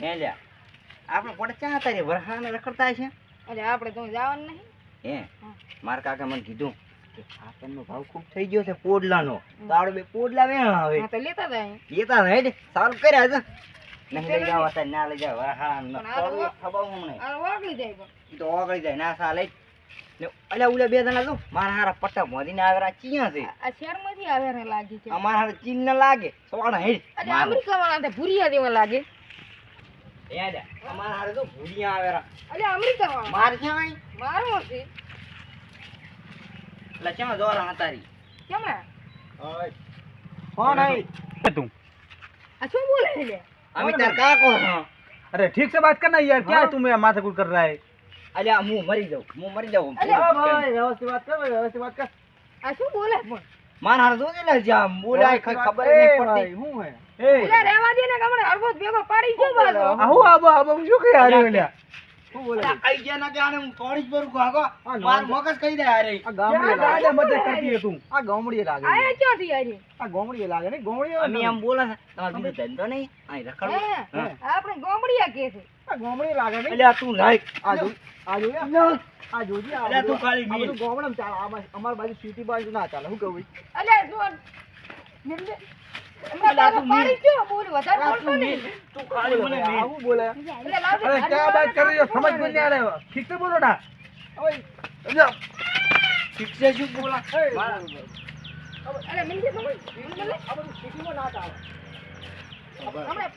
હે લ્યા આપણે પોતે ક્યાં હતા રે વરહાને રખડતા છે અરે આપણે તો જવાનું નહીં હે મારા કાકા મને કીધું કે ખાતરનો ભાવ ખૂબ થઈ ગયો છે પોડલાનો તો આપણે બે પોડલા વેણા હવે હા તો લેતા જાય લેતા હેડ સારું કર્યા છે નહીં લઈ જાવ હતા ના લઈ જાવ વરહાન ખબર હમણે આ વાગી જાય પણ ઈ તો ઓગળી જાય ના સા લઈ ને અલ્યા ઉલે બે જણા જો મારા હારા પટ્ટા મોદીને આવેરા ચિયા છે આ શહેરમાંથી આવેને લાગી છે અમારા હારે ચીન ન લાગે સોણા હેડ અરે અમેરિકાવાળા તે ભૂરિયા દેવા લાગે યાદ અમારા હારે તો ભૂડિયા આવેરા અરે અમેરિકાવાળા માર ક્યાં મારો છે એટલે ક્યાં જોરા હતારી કેમ ઓય કોણ આઈ तुम આ શું બોલે છે અમે તાર કાકો છો अरे ठीक से बात करना यार क्या तुम माथा कूट कर रहा है અલ્યા હું મરી જાઉં અલ્યા भाई व्यवस्थित बात कर भाई व्यवस्थित बात कर આ શું બોલે પણ મારા હારે તો એટલે જામ બોલાય ખબર જ નહીં પડતી હું હે એટલે રહેવા દે ને કે હમણાં હરબોત ભેગો પાડી ગયો બાજો આહુ આબો શું કહી આરે ઓલ્યા શું બોલે અલ્યા કઈ ગયા ના કે આને હું કોણી જ ભરું કાકો માર મગજ કઈ દે અરે આ ગામડી લાગે મત કરતી તું આ ગામડી લાગે આયા ક્યાંથી આવી આ ગામડી લાગે ને ગામડી અમે એમ બોલે છે તમાર બીજો ધંધો નહીં અહીં રખડવું આપણે ગોમડિયા કે છે આ ગામડી લાગે ને અલ્યા તું રાખ આ જો આ જોજી આ અલ્યા તું ખાલી આ બધું મીલ. ગામડામાં ચાલે અમાર બાજુ સિટી બાજુ ના ચાલે હું કહું અલ્યા જો નિર્દે અલ્યા તું પાડી ગયો બોલ વધારે અલ્યા બોલતો તું નહીં મીલ. તું ખાલી મને મીલ. આવું બોલે એટલે લાવ अरे क्या बात कर रही हो समझ में नहीं आ रहा है ठीक से बोलो ना अबे ઠીક છે શું બોલા અરે મિલજે સમજ મિલજે अब सिटी में ना चाले હમણાં